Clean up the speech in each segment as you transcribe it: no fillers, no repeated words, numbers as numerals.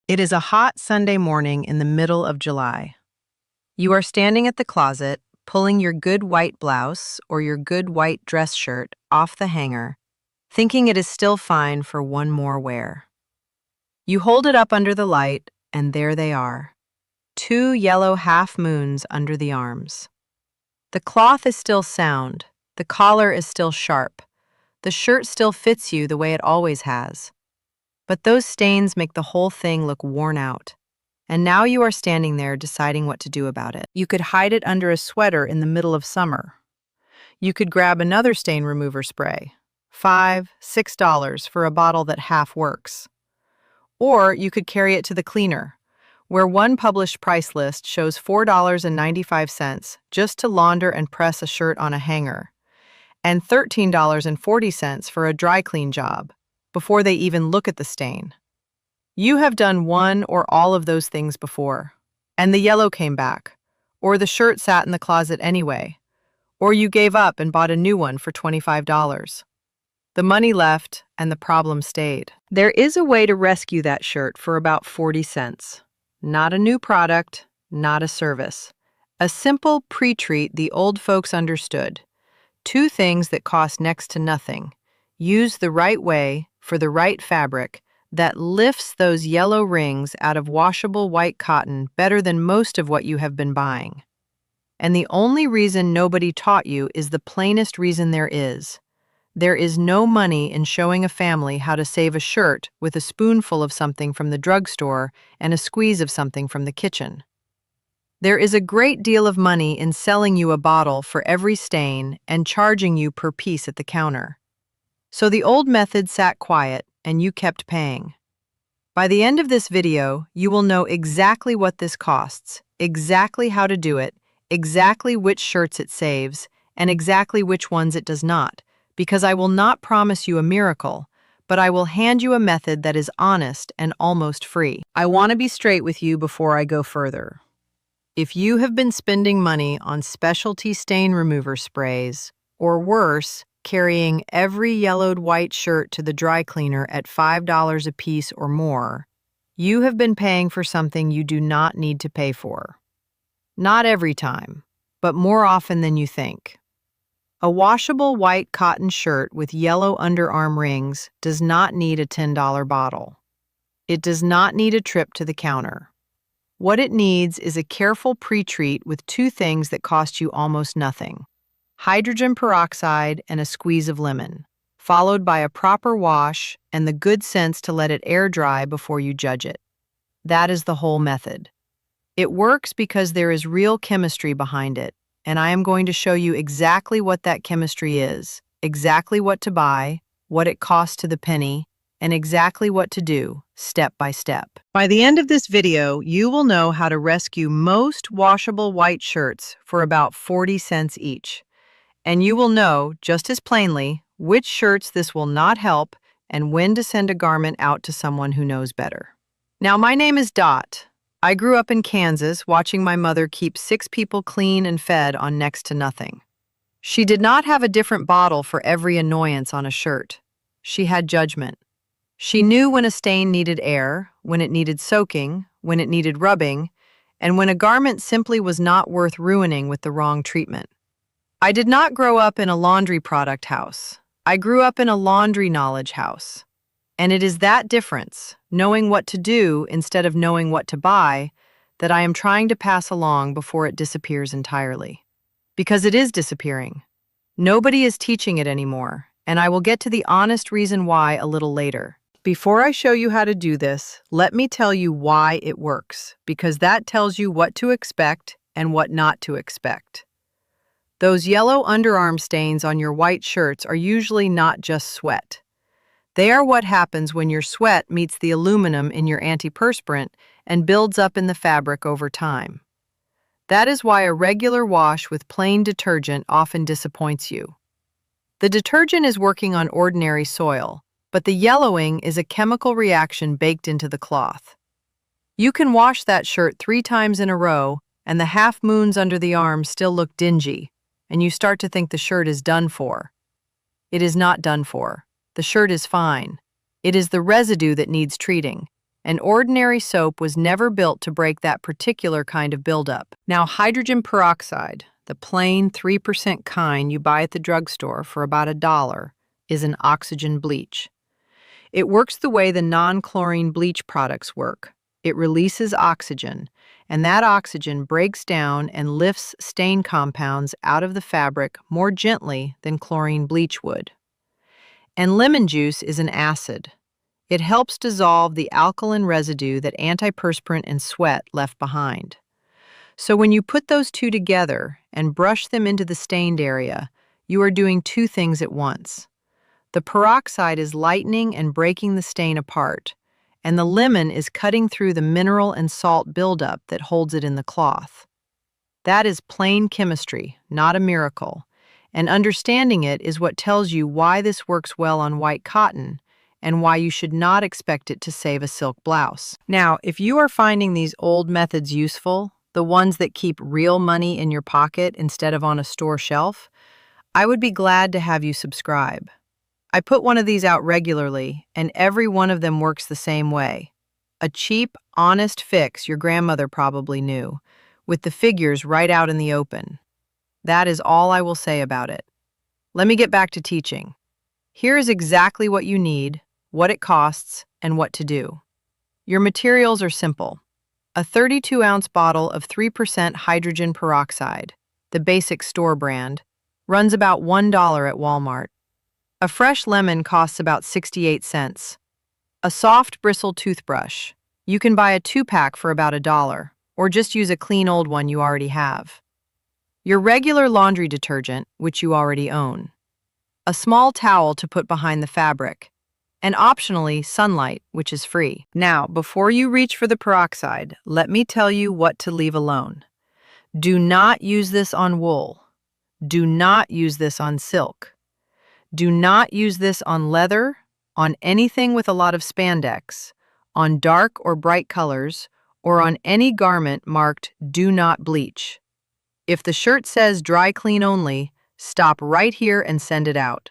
It is a hot Sunday morning in the middle of July. You are standing at the closet, pulling your good white blouse or your good white dress shirt off the hanger, thinking it is still fine for one more wear. You hold it up under the light, and there they are, two yellow half moons under the arms. The cloth is still sound, the collar is still sharp, the shirt still fits you the way it always has. But those stains make the whole thing look worn out. And now you are standing there deciding what to do about it. You could hide it under a sweater in the middle of summer. You could grab another stain remover spray, $5, $6 for a bottle that half works. Or you could carry it to the cleaner, where one published price list shows $4.95 just to launder and press a shirt on a hanger, and $13.40 for a dry clean job, before they even look at the stain. You have done one or all of those things before, and the yellow came back, or the shirt sat in the closet anyway, or you gave up and bought a new one for $25. The money left, and the problem stayed. There is a way to rescue that shirt for about 40 cents. Not a new product, not a service. A simple pre-treat the old folks understood. Two things that cost next to nothing. Used the right way, for the right fabric, that lifts those yellow rings out of washable white cotton better than most of what you have been buying. And the only reason nobody taught you is the plainest reason there is. There is no money in showing a family how to save a shirt with a spoonful of something from the drugstore and a squeeze of something from the kitchen. There is a great deal of money in selling you a bottle for every stain and charging you per piece at the counter. So the old method sat quiet, and you kept paying. By the end of this video, you will know exactly what this costs, exactly how to do it, exactly which shirts it saves, and exactly which ones it does not, because I will not promise you a miracle, but I will hand you a method that is honest and almost free. I want to be straight with you before I go further. If you have been spending money on specialty stain remover sprays, or worse, carrying every yellowed white shirt to the dry cleaner at $5 a piece or more, you have been paying for something you do not need to pay for. Not every time, but more often than you think. A washable white cotton shirt with yellow underarm rings does not need a $10 bottle. It does not need a trip to the counter. What it needs is a careful pre-treat with two things that cost you almost nothing: hydrogen peroxide and a squeeze of lemon, followed by a proper wash and the good sense to let it air dry before you judge it. That is the whole method. It works because there is real chemistry behind it, and I am going to show you exactly what that chemistry is, exactly what to buy, what it costs to the penny, and exactly what to do, step by step. By the end of this video, you will know how to rescue most washable white shirts for about 40 cents each. And you will know, just as plainly, which shirts this will not help and when to send a garment out to someone who knows better. Now, my name is Dot. I grew up in Kansas watching my mother keep 6 people clean and fed on next to nothing. She did not have a different bottle for every annoyance on a shirt. She had judgment. She knew when a stain needed air, when it needed soaking, when it needed rubbing, and when a garment simply was not worth ruining with the wrong treatment. I did not grow up in a laundry product house. I grew up in a laundry knowledge house. And it is that difference, knowing what to do instead of knowing what to buy, that I am trying to pass along before it disappears entirely. Because it is disappearing. Nobody is teaching it anymore, and I will get to the honest reason why a little later. Before I show you how to do this, let me tell you why it works, because that tells you what to expect and what not to expect. Those yellow underarm stains on your white shirts are usually not just sweat. They are what happens when your sweat meets the aluminum in your antiperspirant and builds up in the fabric over time. That is why a regular wash with plain detergent often disappoints you. The detergent is working on ordinary soil, but the yellowing is a chemical reaction baked into the cloth. You can wash that shirt 3 times in a row, and the half moons under the arm still look dingy, and you start to think the shirt is done for. It is not done for. The shirt is fine. It is the residue that needs treating. An ordinary soap was never built to break that particular kind of buildup. Now, hydrogen peroxide, the plain 3% kind you buy at the drugstore for about $1, is an oxygen bleach. It works the way the non-chlorine bleach products work. It releases oxygen, and that oxygen breaks down and lifts stain compounds out of the fabric more gently than chlorine bleach would. And lemon juice is an acid. It helps dissolve the alkaline residue that antiperspirant and sweat left behind. So when you put those two together and brush them into the stained area, you are doing two things at once. The peroxide is lightening and breaking the stain apart, and the lemon is cutting through the mineral and salt buildup that holds it in the cloth. That is plain chemistry, not a miracle, and understanding it is what tells you why this works well on white cotton and why you should not expect it to save a silk blouse. Now, if you are finding these old methods useful, the ones that keep real money in your pocket instead of on a store shelf, I would be glad to have you subscribe. I put one of these out regularly, and every one of them works the same way. A cheap, honest fix your grandmother probably knew, with the figures right out in the open. That is all I will say about it. Let me get back to teaching. Here is exactly what you need, what it costs, and what to do. Your materials are simple. A 32-ounce bottle of 3% hydrogen peroxide, the basic store brand, runs about $1 at Walmart. A fresh lemon costs about 68 cents. A soft bristle toothbrush. You can buy a 2-pack for about $1, or just use a clean old one you already have. Your regular laundry detergent, which you already own. A small towel to put behind the fabric. And optionally, sunlight, which is free. Now, before you reach for the peroxide, let me tell you what to leave alone. Do not use this on wool. Do not use this on silk. Do not use this on leather, on anything with a lot of spandex, on dark or bright colors, or on any garment marked "Do Not Bleach." If the shirt says dry clean only, stop right here and send it out.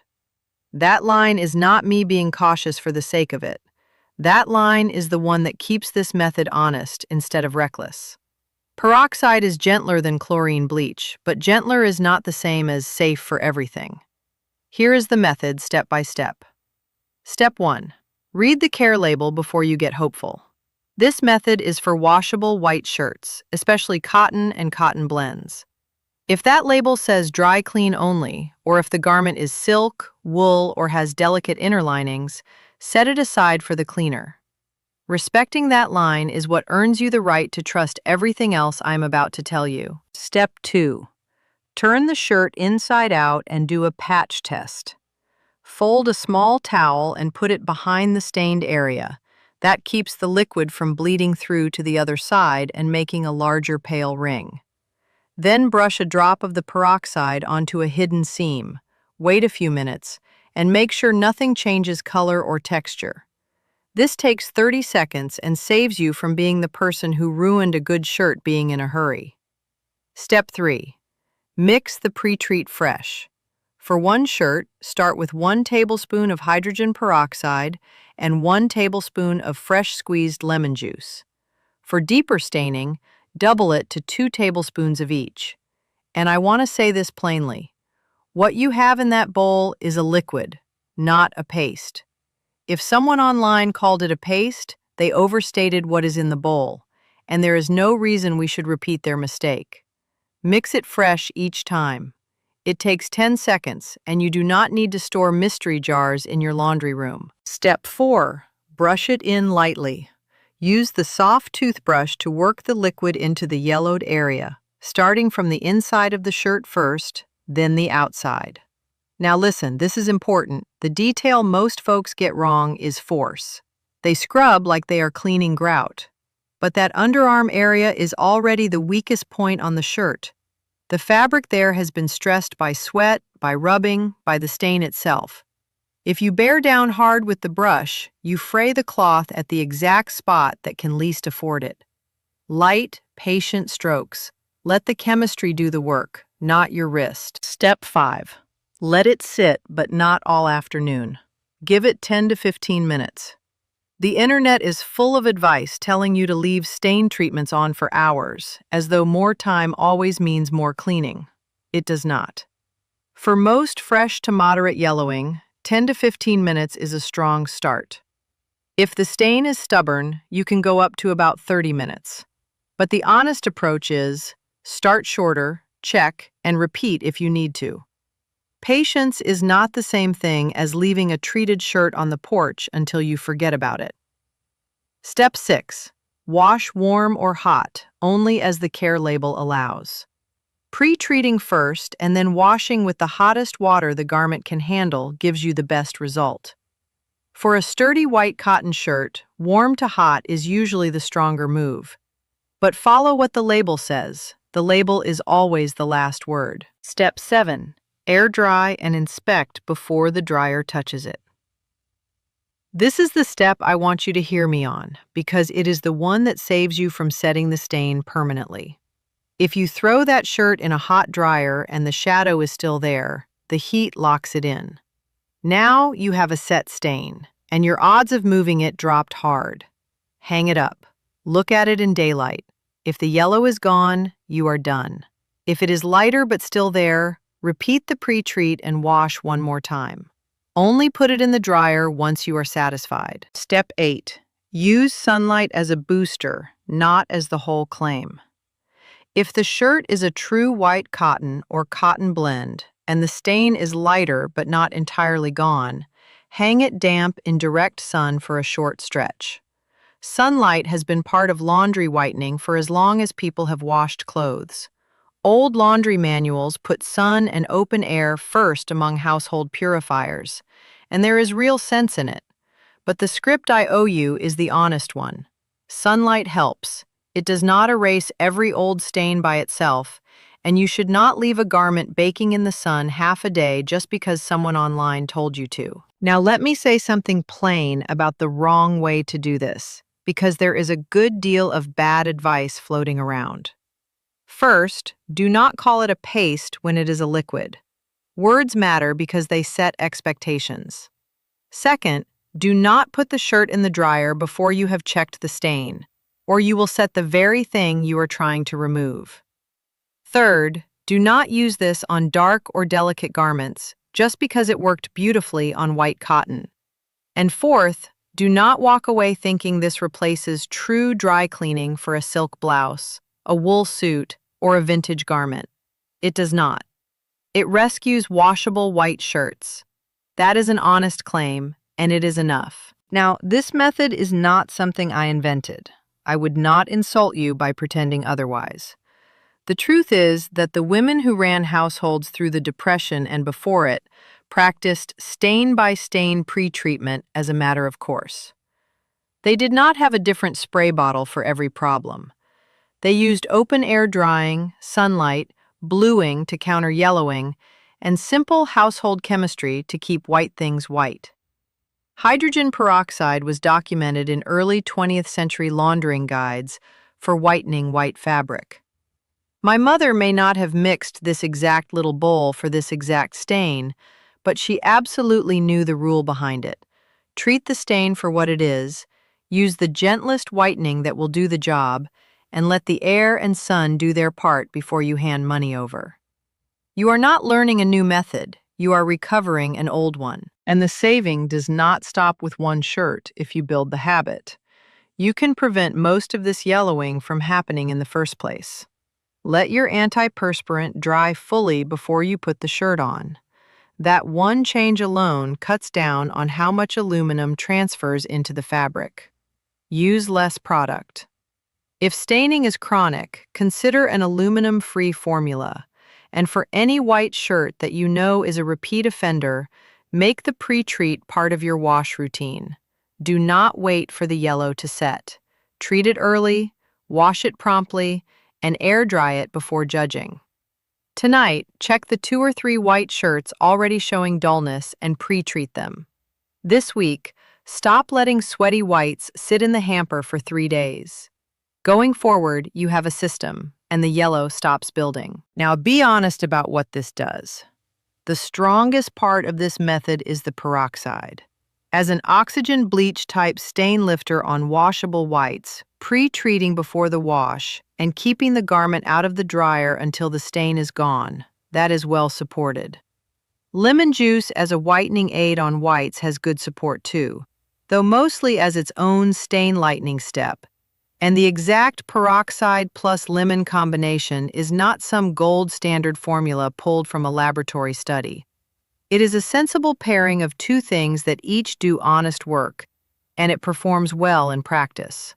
That line is not me being cautious for the sake of it. That line is the one that keeps this method honest instead of reckless. Peroxide is gentler than chlorine bleach, but gentler is not the same as safe for everything. Here is the method step by step. Step 1. Read the care label before you get hopeful. This method is for washable white shirts, especially cotton and cotton blends. If that label says dry clean only, or if the garment is silk, wool, or has delicate inner linings, set it aside for the cleaner. Respecting that line is what earns you the right to trust everything else I'm about to tell you. Step 2. Turn the shirt inside out and do a patch test. Fold a small towel and put it behind the stained area. That keeps the liquid from bleeding through to the other side and making a larger pale ring. Then brush a drop of the peroxide onto a hidden seam. Wait a few minutes, and make sure nothing changes color or texture. This takes 30 seconds and saves you from being the person who ruined a good shirt being in a hurry. Step 3. Mix the pre-treat fresh. For one shirt, start with 1 tablespoon of hydrogen peroxide and 1 tablespoon of fresh squeezed lemon juice. For deeper staining, double it to 2 tablespoons of each. And I want to say this plainly. What you have in that bowl is a liquid, not a paste. If someone online called it a paste, they overstated what is in the bowl, and there is no reason we should repeat their mistake. Mix it fresh each time. It takes 10 seconds, and you do not need to store mystery jars in your laundry room. Step 4. Brush it in lightly. Use the soft toothbrush to work the liquid into the yellowed area, starting from the inside of the shirt first, then the outside. Now listen, this is important. The detail most folks get wrong is force. They scrub like they are cleaning grout. But that underarm area is already the weakest point on the shirt. The fabric there has been stressed by sweat, by rubbing, by the stain itself. If you bear down hard with the brush, you fray the cloth at the exact spot that can least afford it. Light, patient strokes. Let the chemistry do the work, not your wrist. Step 5. Let it sit, but not all afternoon. Give it 10 to 15 minutes. The internet is full of advice telling you to leave stain treatments on for hours, as though more time always means more cleaning. It does not. For most fresh to moderate yellowing, 10 to 15 minutes is a strong start. If the stain is stubborn, you can go up to about 30 minutes. But the honest approach is start shorter, check, and repeat if you need to. Patience is not the same thing as leaving a treated shirt on the porch until you forget about it. Step 6. Wash warm or hot, only as the care label allows. Pre-treating first and then washing with the hottest water the garment can handle gives you the best result. For a sturdy white cotton shirt, warm to hot is usually the stronger move. But follow what the label says. The label is always the last word. Step 7. Air dry and inspect before the dryer touches it. This is the step I want you to hear me on, because it is the one that saves you from setting the stain permanently. If you throw that shirt in a hot dryer and the shadow is still there, the heat locks it in. Now you have a set stain, and your odds of moving it dropped hard. Hang it up. Look at it in daylight. If the yellow is gone, you are done. If it is lighter but still there, repeat the pre-treat and wash one more time. Only put it in the dryer once you are satisfied. Step 8. Use sunlight as a booster, not as the whole claim. If the shirt is a true white cotton or cotton blend, and the stain is lighter but not entirely gone, hang it damp in direct sun for a short stretch. Sunlight has been part of laundry whitening for as long as people have washed clothes. Old laundry manuals put sun and open air first among household purifiers, and there is real sense in it. But the script I owe you is the honest one. Sunlight helps. It does not erase every old stain by itself, and you should not leave a garment baking in the sun half a day just because someone online told you to. Now let me say something plain about the wrong way to do this, because there is a good deal of bad advice floating around. First, do not call it a paste when it is a liquid. Words matter because they set expectations. Second, do not put the shirt in the dryer before you have checked the stain, or you will set the very thing you are trying to remove. Third, do not use this on dark or delicate garments just because it worked beautifully on white cotton. And fourth, do not walk away thinking this replaces true dry cleaning for a silk blouse, a wool suit, or a vintage garment. It does not. It rescues washable white shirts. That is an honest claim, and it is enough. Now, this method is not something I invented. I would not insult you by pretending otherwise. The truth is that the women who ran households through the Depression and before it practiced stain-by-stain pre-treatment as a matter of course. They did not have a different spray bottle for every problem. They used open-air drying, sunlight, bluing to counter yellowing, and simple household chemistry to keep white things white. Hydrogen peroxide was documented in early 20th century laundering guides for whitening white fabric. My mother may not have mixed this exact little bowl for this exact stain, but she absolutely knew the rule behind it. Treat the stain for what it is, use the gentlest whitening that will do the job, and let the air and sun do their part before you hand money over. You are not learning a new method, you are recovering an old one. And the saving does not stop with one shirt if you build the habit. You can prevent most of this yellowing from happening in the first place. Let your antiperspirant dry fully before you put the shirt on. That one change alone cuts down on how much aluminum transfers into the fabric. Use less product. If staining is chronic, consider an aluminum-free formula. And for any white shirt that you know is a repeat offender, make the pre-treat part of your wash routine. Do not wait for the yellow to set. Treat it early, wash it promptly, and air dry it before judging. Tonight, check the 2 or 3 white shirts already showing dullness and pre-treat them. This week, stop letting sweaty whites sit in the hamper for 3 days. Going forward, you have a system, and the yellow stops building. Now be honest about what this does. The strongest part of this method is the peroxide. As an oxygen bleach type stain lifter on washable whites, pre-treating before the wash, and keeping the garment out of the dryer until the stain is gone. That is well supported. Lemon juice as a whitening aid on whites has good support too, though mostly as its own stain lightening step. And the exact peroxide plus lemon combination is not some gold standard formula pulled from a laboratory study. It is a sensible pairing of two things that each do honest work, and it performs well in practice.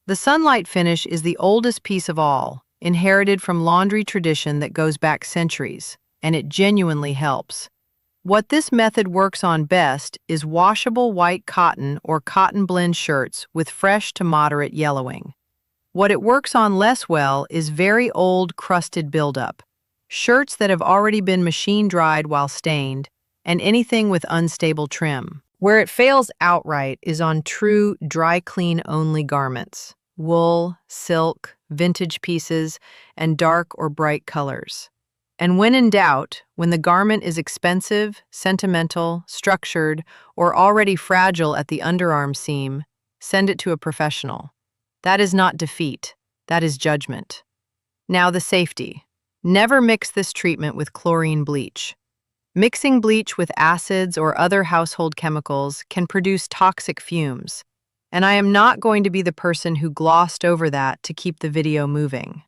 The sunlight finish is the oldest piece of all, inherited from laundry tradition that goes back centuries, and it genuinely helps. What this method works on best is washable white cotton or cotton blend shirts with fresh to moderate yellowing. What it works on less well is very old crusted buildup, shirts that have already been machine dried while stained, and anything with unstable trim. Where it fails outright is on true dry clean only garments, wool, silk, vintage pieces, and dark or bright colors. And when in doubt, when the garment is expensive, sentimental, structured, or already fragile at the underarm seam, send it to a professional. That is not defeat, that is judgment. Now the safety. Never mix this treatment with chlorine bleach. Mixing bleach with acids or other household chemicals can produce toxic fumes, and I am not going to be the person who glossed over that to keep the video moving.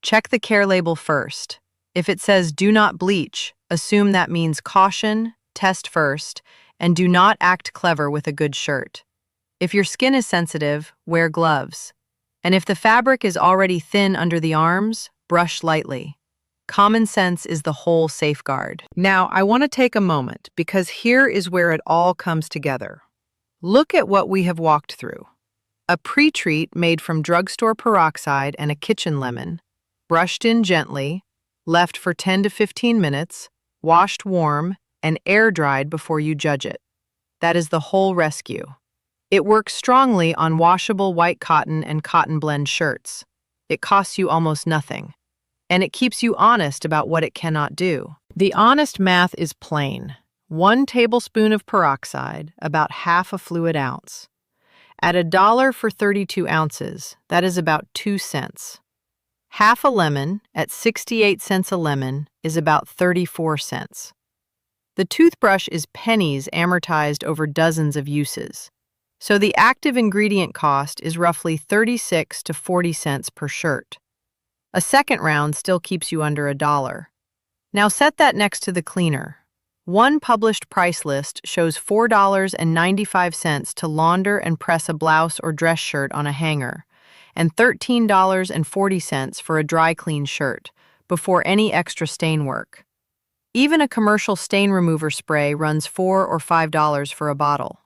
Check the care label first. If it says do not bleach, assume that means caution, test first, and do not act clever with a good shirt. If your skin is sensitive, wear gloves. And if the fabric is already thin under the arms, brush lightly. Common sense is the whole safeguard. Now, I want to take a moment because here is where it all comes together. Look at what we have walked through. A pre-treat made from drugstore peroxide and a kitchen lemon, brushed in gently, left for 10 to 15 minutes, washed warm, and air-dried before you judge it. That is the whole rescue. It works strongly on washable white cotton and cotton blend shirts. It costs you almost nothing. And it keeps you honest about what it cannot do. The honest math is plain. 1 tablespoon of peroxide, about half a fluid ounce. At $1 for 32 ounces, that is about 2 cents. Half a lemon, at 68 cents a lemon, is about 34 cents. The toothbrush is pennies amortized over dozens of uses. So the active ingredient cost is roughly 36 to 40 cents per shirt. A second round still keeps you under $1. Now set that next to the cleaner. One published price list shows $4.95 to launder and press a blouse or dress shirt on a hanger, and $13.40 for a dry clean shirt, before any extra stain work. Even a commercial stain remover spray runs $4 or $5 for a bottle.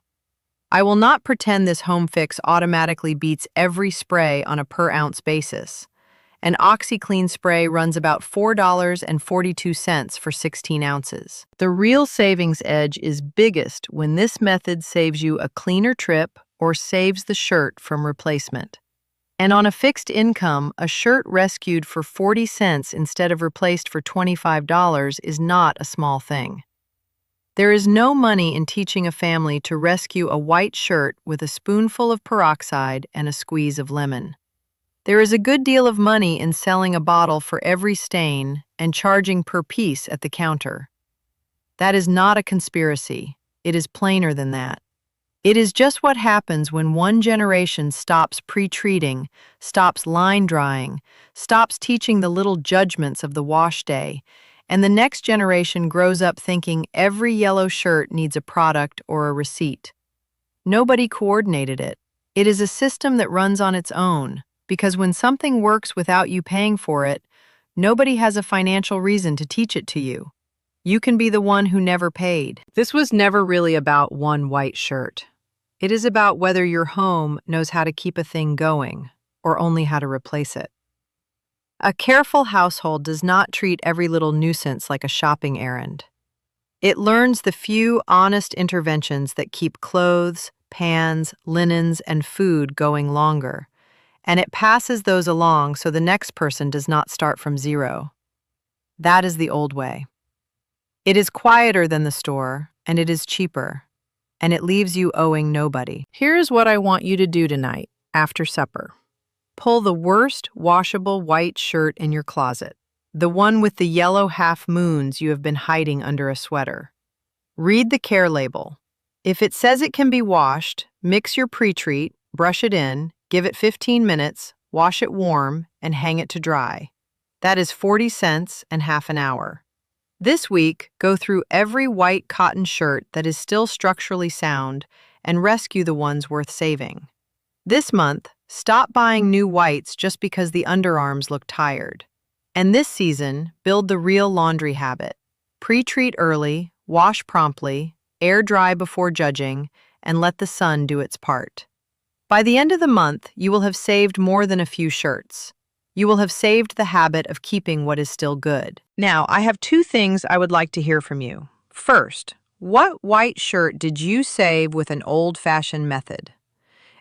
I will not pretend this home fix automatically beats every spray on a per-ounce basis. An OxyClean spray runs about $4.42 for 16 ounces. The real savings edge is biggest when this method saves you a cleaner trip or saves the shirt from replacement. And on a fixed income, a shirt rescued for 40 cents instead of replaced for $25 is not a small thing. There is no money in teaching a family to rescue a white shirt with a spoonful of peroxide and a squeeze of lemon. There is a good deal of money in selling a bottle for every stain and charging per piece at the counter. That is not a conspiracy. It is plainer than that. It is just what happens when one generation stops pre-treating, stops line drying, stops teaching the little judgments of the wash day, and the next generation grows up thinking every yellow shirt needs a product or a receipt. Nobody coordinated it. It is a system that runs on its own, because when something works without you paying for it, nobody has a financial reason to teach it to you. You can be the one who never paid. This was never really about one white shirt. It is about whether your home knows how to keep a thing going, or only how to replace it. A careful household does not treat every little nuisance like a shopping errand. It learns the few honest interventions that keep clothes, pans, linens, and food going longer, and it passes those along so the next person does not start from zero. That is the old way. It is quieter than the store, and it is cheaper. and it leaves you owing nobody. Here's what I want you to do tonight, after supper. Pull the worst washable white shirt in your closet, the one with the yellow half moons you have been hiding under a sweater. Read the care label. If it says it can be washed, mix your pre-treat, brush it in, give it 15 minutes, wash it warm, and hang it to dry. That is 40 cents and half an hour. This week, go through every white cotton shirt that is still structurally sound and rescue the ones worth saving. This month, stop buying new whites just because the underarms look tired. And this season, build the real laundry habit. Pre-treat early, wash promptly, air dry before judging, and let the sun do its part. By the end of the month, you will have saved more than a few shirts. You will have saved the habit of keeping what is still good. Now, I have 2 things I would like to hear from you. First, what white shirt did you save with an old-fashioned method?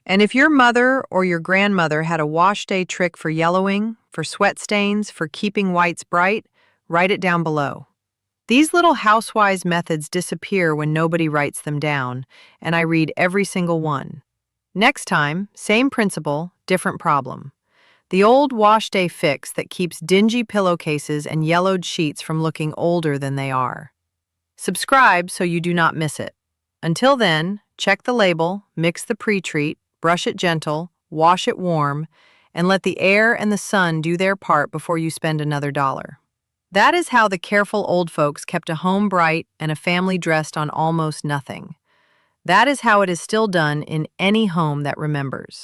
And if your mother or your grandmother had a wash day trick for yellowing, for sweat stains, for keeping whites bright, write it down below. These little housewise methods disappear when nobody writes them down, and I read every single one. Next time, same principle, different problem. The old wash day fix that keeps dingy pillowcases and yellowed sheets from looking older than they are. Subscribe so you do not miss it. Until then, check the label, mix the pre-treat, brush it gentle, wash it warm, and let the air and the sun do their part before you spend another $1. That is how the careful old folks kept a home bright and a family dressed on almost nothing. That is how it is still done in any home that remembers.